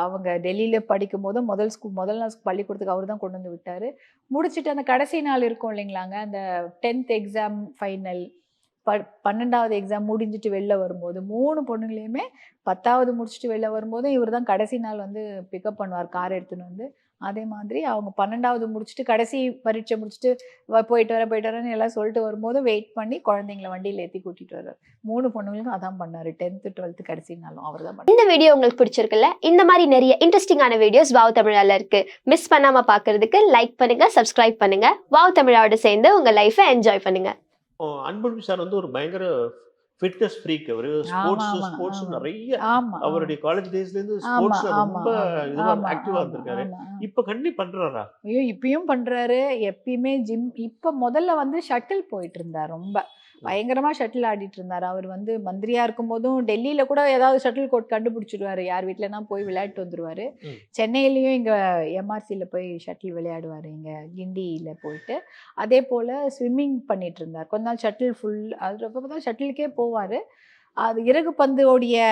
அவங்க டெல்லியில் படிக்கும் போதும் முதல் நாள் பள்ளிக்கூடத்துக்கு அவர் தான் கொண்டு வந்து விட்டார். முடிச்சுட்டு அந்த கடைசி நாள் இருக்கும் இல்லைங்களாங்க, அந்த 10th எக்ஸாம் ஃபைனல், 12வது எக்ஸாம் முடிஞ்சிட்டு வெளில வரும்போது 3 பொண்ணுங்களையுமே 10வது முடிச்சுட்டு வெளில வரும்போது இவர் தான் கடைசி நாள் வந்து பிக்கப் பண்ணுவார், கார் எடுத்துன்னு வந்து. அதே மாதிரி அவங்க 12வது முடிச்சுட்டு கடைசி பரீட்சை முடிச்சுட்டு போயிட்டு வரேன்னு எல்லாம் சொல்லிட்டு வரும்போது வெயிட் பண்ணி குழந்தைங்கள வண்டியில் ஏற்றி கூட்டிகிட்டு வர்றாரு. 3 பொண்ணுங்களுக்கும் அதான் பண்ணார். 10th 12th கடைசி நாளும் அவர் தான் பண்ணார். இந்த வீடியோ உங்களுக்கு பிடிச்சிருக்குல்ல? இந்த மாதிரி நிறைய இன்ட்ரெஸ்டிங்கான வீடியோஸ் வாவ் தமிழால இருக்கு. மிஸ் பண்ணாம பார்க்கிறதுக்கு லைக் பண்ணுங்க, சப்ஸ்கிரைப் பண்ணுங்க. வாவ் தமிழாவோட சேர்ந்து உங்க லைஃபை என்ஜாய் பண்ணுங்க. அன்புமணி சார் வந்து ஒரு பயங்கர ஃபிட்னஸ் ஃப்ரீக். அவர் ஸ்போர்ட்ஸ் நிறைய அவருடைய காலேஜ் டேஸ்ல இருந்து ஸ்போர்ட்ஸ்ல ரொம்ப ஆக்டிவா இருந்திருக்காரு. இப்ப கண்டிப்பா பண்றாரா? ஐயோ, இப்பயும் பண்றாரு. எப்பயுமே ஜிம். இப்ப முதல்ல வந்து ஷட்டில் போயிட்டு இருந்தார், ரொம்ப பயங்கரமா ஷட்டில் ஆடிட்டு இருந்தார். அவர் வந்து மந்திரியா இருக்கும் போதும் டெல்லியில கூட ஏதாவது ஷட்டில் கோர்ட் கண்டுபிடிச்சிடுவாரு, யார் வீட்டுலனா போய் விளையாட்டு வந்துருவாரு. சென்னையிலயும் இங்க எம்ஆர்சியில் போய் ஷட்டில் விளையாடுவார், இங்க கிண்டியில போயிட்டு. அதே போல ஸ்விம்மிங் பண்ணிட்டு இருந்தார் கொஞ்ச நாள். ஷட்டில் ஃபுல் அது ஷட்டிலுக்கே போவார். அது இறகு பந்தோடைய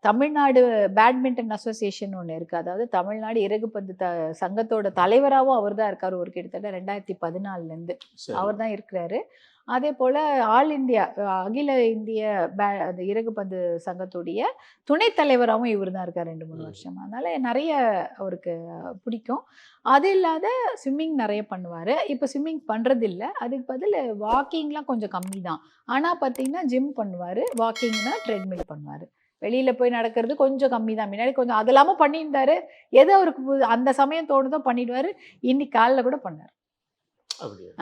தமிழ்நாடு பேட்மிண்டன் அசோசியேஷன் ஒன்று இருக்குது, அதாவது தமிழ்நாடு இறகுப்பந்து சங்கத்தோட தலைவராகவும் அவர் தான் இருக்கார். ஒரு கிட்டத்தட்ட 2014 அவர் தான் இருக்கிறாரு. அதே போல் ஆல் இந்தியா அகில இந்திய அந்த இறகுப்பந்து சங்கத்துடைய துணைத் தலைவராகவும் இவர் தான் இருக்கார் 2-3 வருஷம். அதனால் நிறைய அவருக்கு பிடிக்கும். அது இல்லாத ஸ்விம்மிங் நிறைய பண்ணுவார். இப்போ ஸ்விம்மிங் பண்ணுறதில்ல, அதுக்கு பதில் வாக்கிங்லாம் கொஞ்சம் கம்மி தான். ஆனால் பார்த்தீங்கன்னா ஜிம் பண்ணுவார், வாக்கிங்னா ட்ரெட்மில் பண்ணுவார். வெளியில் போய் நடக்கிறது கொஞ்சம் கம்மி தான். முன்னாடி கொஞ்சம் அது இல்லாமல் பண்ணியிருந்தார். எது அவருக்கு அந்த சமயம் தோணுதோ பண்ணிடுவார். இன்னைக்கு காலைல கூட பண்ணார்.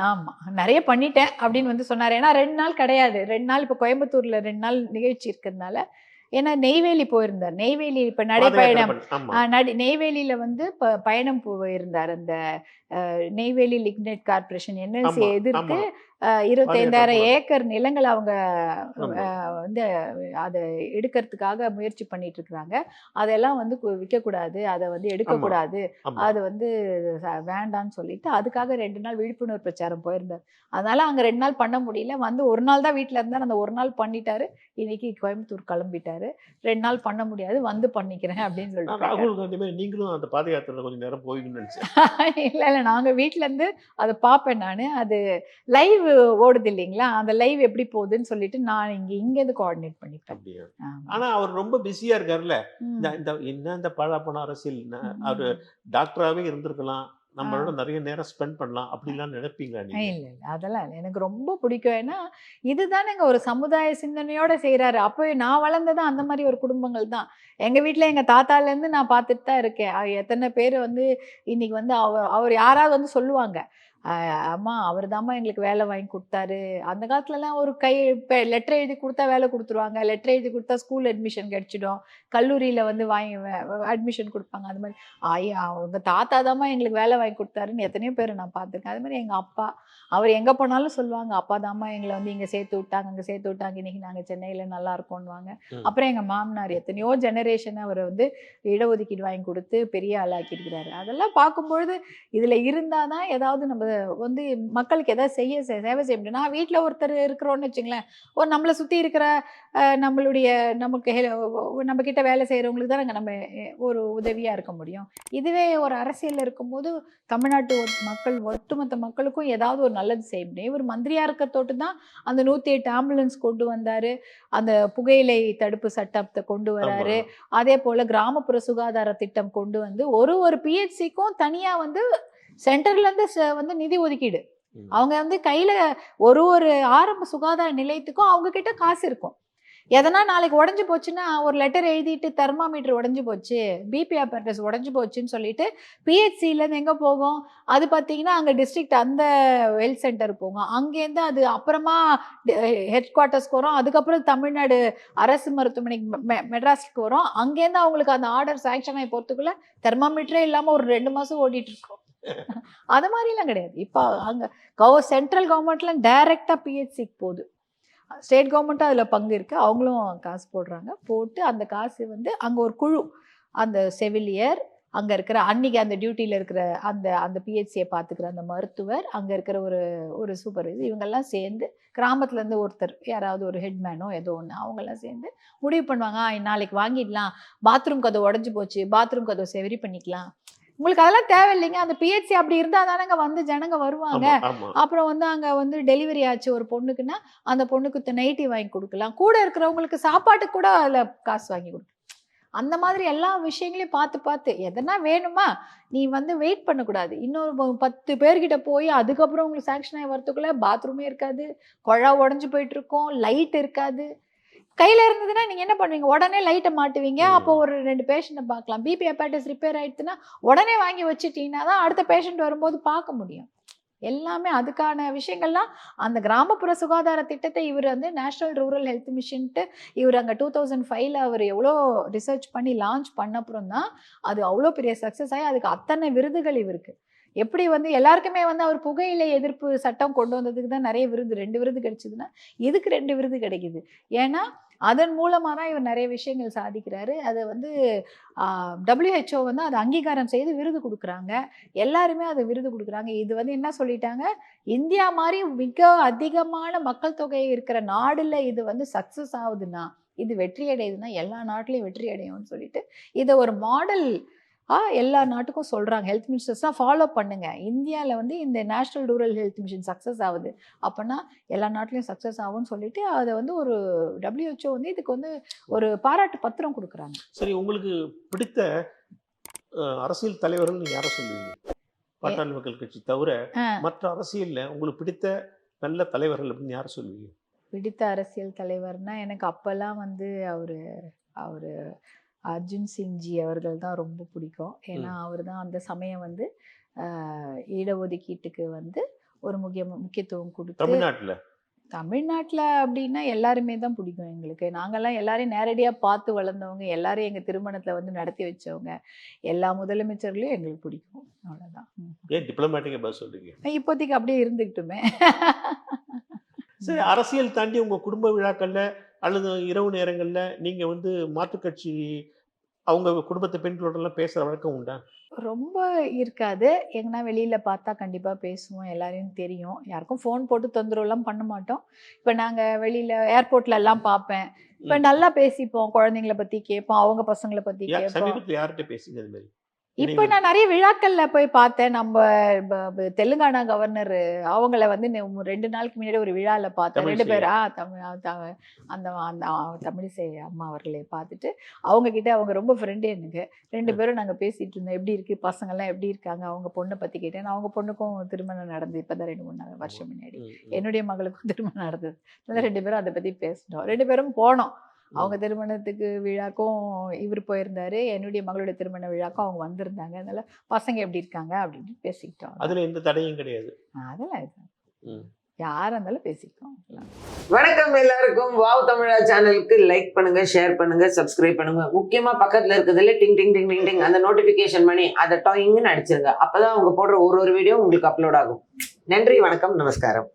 ஆமாம், நிறைய பண்ணிட்டேன் அப்படின்னு வந்து சொன்னார். ஏன்னா 2 நாள் கிடையாது, 2 நாள் இப்போ கோயம்புத்தூரில் 2 நாள் நிகழ்ச்சி இருக்கிறதுனால. ஏன்னா நெய்வேலி போயிருந்தார். நெய்வேலி இப்போ நடைப்பயணம், நெய்வேலியில் வந்து இப்போ பயணம் போயிருந்தார். அந்த நெய்வேலி லிக்னைட் கார்பரேஷன் என்எல்சி எதிர்த்து 25,000 ஏக்கர் நிலங்கள் அவங்க வந்து அதை எடுக்கிறதுக்காக முயற்சி பண்ணிட்டு இருக்கிறாங்க. அதெல்லாம் வந்து விற்கக்கூடாது, அதை வந்து எடுக்கக்கூடாது, அது வந்து வேண்டான்னு சொல்லிட்டு அதுக்காக 2 நாள் விழிப்புணர்வு பிரச்சாரம் போயிருந்தார். அதனால அங்கே 2 நாள் பண்ண முடியல, வந்து 1 நாள் தான் வீட்டில் இருந்தார். அந்த 1 நாள் பண்ணிட்டாரு. இன்னைக்கு கோயம்புத்தூர் கிளம்பிட்டாரு. 2 நாள் பண்ண முடியாது, வந்து பண்ணிக்கிறேன் அப்படின்னு சொல்லிட்டு. ராகுல் காந்தி மாதிரி நீங்களும் அந்த பாத யாத்திரையில் கொஞ்சம் நேரம் போய்கணும்னு நினைச்சேன். இல்லை இல்லை, நாங்கள் வீட்டில் இருந்து அதை பார்ப்பேன். நான் அது லைவ் ஓடுது இல்லைங்களா, அந்த லைவ் எப்படி போகுதுன்னு சொல்லிட்டு நான் இங்கேருந்து கோஆர்டினேட் பண்ணிப்பேன். அப்படியா? ஆனா அவர் ரொம்ப பிஸியா இருக்காருல்ல. இந்த பழாப்பண அரசியல், அவரு டாக்டராகவே இருந்திருக்கலாம், நம்மளோட நிறைய நேரம் ஸ்பெண்ட் பண்ணலாம் அப்படிலாம் நினைப்பீங்களா நீங்க? இல்லை இல்லை, அதெல்லாம் இல்லை. எனக்கு ரொம்ப பிடிக்கும். ஏன்னா இதுதானேங்க ஒரு சமுதாய சிந்தனையோட செய்கிறாரு. அப்போ நான் வளர்ந்ததும் அந்த மாதிரி ஒரு குடும்பங்கள் தான். எங்கள் வீட்டில் எங்கள் தாத்தாலேருந்து நான் பார்த்துட்டு தான் இருக்கேன். எத்தனை பேர் வந்து இன்னைக்கு வந்து அவர் யாராவது வந்து சொல்லுவாங்க, அம்மா அவர் தாம்மா எங்களுக்கு வேலை வாங்கி கொடுத்தாரு. அந்த காலத்துலலாம் ஒரு லெட்டர் எழுதி கொடுத்தா வேலை கொடுத்துருவாங்க, லெட்டர் எழுதி கொடுத்தா ஸ்கூல் அட்மிஷன் கிடச்சிடும், கல்லூரியில் வந்து அட்மிஷன் கொடுப்பாங்க. அது மாதிரி அவங்க தாத்தா தாம்மா எங்களுக்கு வேலை வாங்கி கொடுத்தாருன்னு எத்தனையோ பேர் நான் பார்த்துருக்கேன். அது மாதிரி எங்கள் அப்பா, அவர் எங்கே போனாலும் சொல்லுவாங்க, அப்பா தாம்மா எங்களை வந்து இங்கே சேர்த்து விட்டாங்க, அங்கே சேர்த்து விட்டாங்க, இன்றைக்கி நாங்கள் சென்னையில் நல்லா இருக்கோன்னுவாங்க. அப்புறம் எங்கள் மாமனார் எத்தனையோ ஜெனரேஷனை அவர் வந்து இடஒதுக்கீடு வாங்கி கொடுத்து பெரிய ஆளாக்கியிருக்கிறாரு. அதெல்லாம் பார்க்கும்பொழுது இதில் இருந்தால் தான் ஏதாவது நம்ம வந்து மக்களுக்கு எதாவது சேவை செய்ய முடியும். நான் வீட்டில் ஒருத்தர் இருக்கிறோன்னு வச்சுங்களேன், ஒரு நம்மளை சுற்றி இருக்கிற நம்ம கிட்ட வேலை செய்கிறவங்களுக்கு தான் நம்ம ஒரு உதவியாக இருக்க முடியும். இதுவே ஒரு அரசியலில் இருக்கும்போது தமிழ்நாட்டு மக்கள், ஒட்டுமொத்த மக்களுக்கும் ஏதாவது ஒரு நல்லது செய்ய முடியும். இவர் மந்திரியாக இருக்கிறதோட்டு தான் அந்த 108 ஆம்புலன்ஸ் கொண்டு வந்தார், அந்த புகையிலை தடுப்பு சட்டத்தை கொண்டு வராரு. அதே போல் கிராமப்புற சுகாதார திட்டம் கொண்டு வந்து ஒரு பிஹெச்சிக்கும் தனியாக வந்து சென்டர்லேருந்து வந்து நிதி ஒதுக்கீடு. அவங்க வந்து கையில் ஒரு ஆரம்ப சுகாதார நிலையத்துக்கும் அவங்க கிட்ட காசு இருக்கும். எதனா நாளைக்கு உடஞ்சி போச்சுன்னா ஒரு லெட்டர் எழுதிட்டு தெர்மாமீட்டர் உடஞ்சி போச்சு, பிபி அப்பரேட்டஸ் உடஞ்சி போச்சுன்னு சொல்லிட்டு பிஹெச்சிலேருந்து எங்கே போகும், அது பார்த்தீங்கன்னா அங்கே டிஸ்ட்ரிக்ட் அந்த ஹெல்த் சென்டர் போகும். அங்கேருந்து அது அப்புறமா ஹெட் குவார்ட்டர்ஸ்க்கு வரும், அதுக்கப்புறம் தமிழ்நாடு அரசு மருத்துவமனைக்கு மெட்ராஸ்க்கு வரும். அங்கேருந்து அவங்களுக்கு அந்த ஆர்டர் சாங்ஷன் ஆகி போகிறதுக்குள்ளே தெர்மாமீட்டரே இல்லாமல் ஒரு 2 மாதம் ஓடிட்டு இருக்கோம். அது மாதிரிலாம் கிடையாது. இப்போ அங்கே சென்ட்ரல் கவர்மெண்ட்லாம் டைரெக்டாக பிஹெச்சிக்கு போகுது. ஸ்டேட் கவர்மெண்ட்டும் அதில் பங்கு இருக்குது, அவங்களும் காசு போடுறாங்க. போட்டு அந்த காசு வந்து அங்கே ஒரு குழு, அந்த செவிலியர், அங்கே இருக்கிற அன்னைக்கு அந்த டியூட்டியில் இருக்கிற அந்த அந்த பிஹெச்சியை பார்த்துக்கிற அந்த மருத்துவர், அங்கே இருக்கிற ஒரு ஒரு சூப்பர்வைசர், இவங்கெல்லாம் சேர்ந்து கிராமத்துலேருந்து ஒருத்தர் யாராவது ஒரு ஹெட்மேனோ ஏதோ ஒன்று அவங்கெல்லாம் சேர்ந்து முடிவு பண்ணுவாங்க, நாளைக்கு வாங்கிடலாம், பாத்ரூம் கதவு உடஞ்சி போச்சு, பாத்ரூம் கதவு சரி பண்ணிக்கலாம். உங்களுக்கு அதெல்லாம் தேவையில்லைங்க. அந்த பிஹெச்சி அப்படி இருந்தால் தானேங்க வந்து ஜனங்க வருவாங்க. அப்புறம் வந்து அங்கே வந்து டெலிவரி ஆச்சு ஒரு பொண்ணுக்குன்னா அந்த பொண்ணுக்கு நைட்டி வாங்கி கொடுக்கலாம், கூட இருக்கிறவங்களுக்கு சாப்பாட்டுக்கு கூட அதில் காசு வாங்கி கொடுக்கலாம். அந்த மாதிரி எல்லா விஷயங்களையும் பார்த்து பார்த்து எதனா வேணுமா நீ வந்து வெயிட் பண்ணக்கூடாது. இன்னொரு 10 பேர்கிட்ட போய் அதுக்கப்புறம் உங்களுக்கு சாங்ஷன் ஆகி வரத்துக்குள்ளே பாத்ரூமே இருக்காது, குழா உடஞ்சி போயிட்டு இருக்கும், லைட் இருக்காது. கையில் இருந்ததுன்னா நீங்கள் என்ன பண்ணுவீங்க, உடனே லைட்டை மாட்டுவீங்க, அப்போ ஒரு 2 பேஷண்ட்டை பார்க்கலாம். பிபி ஹெப்பாட்டிஸ் ரிப்பேர் ஆகிடுச்சுன்னா உடனே வாங்கி வச்சுட்டீங்கன்னா தான் அடுத்த பேஷண்ட் வரும்போது பார்க்க முடியும். எல்லாமே அதுக்கான விஷயங்கள்லாம் அந்த கிராமப்புற சுகாதார திட்டத்தை இவர் வந்து நேஷ்னல் ரூரல் ஹெல்த் மிஷன்ட்டு இவர் அங்கே 2005 அவர் எவ்வளோ ரிசர்ச் பண்ணி லான்ச் பண்ண அப்புறம் தான் அது அவ்வளோ பெரிய சக்ஸஸ் ஆகி அதுக்கு அத்தனை விருதுகள் இவருக்கு. எப்படி வந்து எல்லாருக்குமே வந்து அவர் புகையிலை எதிர்ப்பு சட்டம் கொண்டு வந்ததுக்கு தான் நிறைய விருது, 2 விருது கிடைச்சிதுன்னா இதுக்கு 2 விருது கிடைக்குது. ஏன்னா அதன் மூலமாக தான் இவர் நிறைய விஷயங்கள் சாதிக்கிறாரு. அதை வந்து WHO வந்து அதை அங்கீகாரம் செய்து விருது கொடுக்குறாங்க, எல்லாருமே அதை விருது கொடுக்குறாங்க. இது வந்து என்ன சொல்லிட்டாங்க, இந்தியா மாதிரி மிக அதிகமான மக்கள் தொகை இருக்கிற நாடுல இது வந்து சக்ஸஸ் ஆகுதுன்னா, இது வெற்றி அடையுதுன்னா எல்லா நாட்டிலையும் வெற்றி அடையும்னு சொல்லிட்டு இதை ஒரு மாடல் எல்லா நாட்டுக்கும் சொல்கிறாங்க. ஹெல்த் மினிஸ்டர்ஸ்லாம் ஃபாலோ பண்ணுங்க, இந்தியாவில் வந்து இந்த national rural health mission success ஆகுது அப்போனா எல்லா நாட்டிலையும் சக்ஸஸ் ஆகும்னு சொல்லிட்டு அதை வந்து ஒரு WHO வந்து இதுக்கு வந்து ஒரு பாராட்டு பத்திரம் கொடுக்குறாங்க. சரி, உங்களுக்கு பிடித்த அரசியல் தலைவர்கள் நீங்கள் யாரை சொல்லுவீங்க? பாட்டாளி மக்கள் கட்சி தவிர மற்ற அரசியலில் உங்களுக்கு பிடித்த நல்ல தலைவர்கள் அப்படின்னு யாரை சொல்லுவீங்க? பிடித்த அரசியல் தலைவர்னா எனக்கு அப்போல்லாம் வந்து அவர் அர்ஜுன் சிங்ஜி அவர்கள் தான் ரொம்ப பிடிக்கும். ஏன்னா அவர் தான் அந்த சமயம் வந்து இடஒதுக்கீட்டுக்கு வந்து ஒரு முக்கியத்துவம் கொடுத்து. தமிழ்நாட்டில் அப்படின்னா எல்லாருமே தான் பிடிக்கும் எங்களுக்கு. நாங்கள்லாம் எல்லாரையும் நேரடியாக பார்த்து வளர்ந்தவங்க, எல்லாரையும் எங்கள் திருமணத்தில் வந்து நடத்தி வச்சவங்க, எல்லா முதலமைச்சர்களையும் எங்களுக்கு பிடிக்கும். அவ்வளோதான். ஏன் டிப்ளமேட்டிக்காக பதில் சொல்றீங்க? இப்போதைக்கு அப்படியே இருந்துக்கிட்டுமே. சரி, அரசியல் தாண்டி உங்கள் குடும்ப விழாக்களில் அல்லது இரவு நேரங்களில் நீங்கள் வந்து மாற்றுக்கட்சி அவங்க குடும்பத்தை பெண்களோடலாம் பேசுகிற வழக்கம் உண்டா? ரொம்ப இருக்காது. எங்கன்னா வெளியில் பார்த்தா கண்டிப்பாக பேசுவோம், எல்லாரையும் தெரியும். யாருக்கும் ஃபோன் போட்டு தொந்தரவுலாம் பண்ண மாட்டோம். இப்போ நாங்கள் வெளியில் ஏர்போர்ட்ல எல்லாம் பார்ப்பேன், இப்போ நல்லா பேசிப்போம், குழந்தைங்கள பற்றி கேட்போம், அவங்க பசங்களை பற்றி கேட்போம். சமீபத்தில் யார்கிட்ட பேசுங்க அது மாதிரி? இப்போ நான் நிறைய விழாக்கள்ல போய் பார்த்தேன். நம்ம தெலுங்கானா கவர்னர் அவங்கள வந்து 2 நாளுக்கு முன்னாடி ஒரு விழாவில் பார்த்தேன். 2 பேர் அந்த அந்த தமிழிசை அம்மா அவர்களை பார்த்துட்டு அவங்க கிட்ட அவங்க ரொம்ப ஃப்ரெண்டு எனக்கு. 2 பேரும் நாங்கள் பேசிட்டு இருந்தோம், எப்படி இருக்கு பசங்கள்லாம் எப்படி இருக்காங்க, அவங்க பொண்ணை பற்றி கேட்டேன். அவங்க பொண்ணுக்கும் திருமணம் நடந்தது இப்போ தான் 2-3 வருஷம் முன்னாடி. என்னுடைய மகளுக்கும் திருமணம் நடந்தது. அதனால 2 பேரும் அதை பற்றி பேசிட்டோம். 2 பேரும் போனோம். அவங்க திருமணத்துக்கு விழாக்கும் இவர் போயிருந்தாரு, என்னுடைய மகளுடைய திருமண விழாக்கும் அவங்க வந்திருந்தாங்க. அதனால பசங்க எப்படி இருக்காங்க அப்படின்னு பேசிக்கிட்டோம். அதுல எந்த தடையும் கிடையாது. அதெல்லாம் யாரா இருந்தாலும் பேசிக்கிட்டோம். வணக்கம் எல்லாருக்கும். வாவ் தமிழா சேனலுக்கு லைக் பண்ணுங்க, ஷேர் பண்ணுங்க, சப்ஸ்கிரைப் பண்ணுங்க. முக்கியமா பக்கத்துல இருக்கிறதுல டிங் டிங் டிங் டிங் டிங் அந்த நோட்டிபிகேஷன் பண்ணி அதை டாயிங்னு அடிச்சிருங்க. அப்பதான் அவங்க போடுற ஒரு வீடியோ உங்களுக்கு அப்லோட் ஆகும். நன்றி, வணக்கம், நமஸ்காரம்.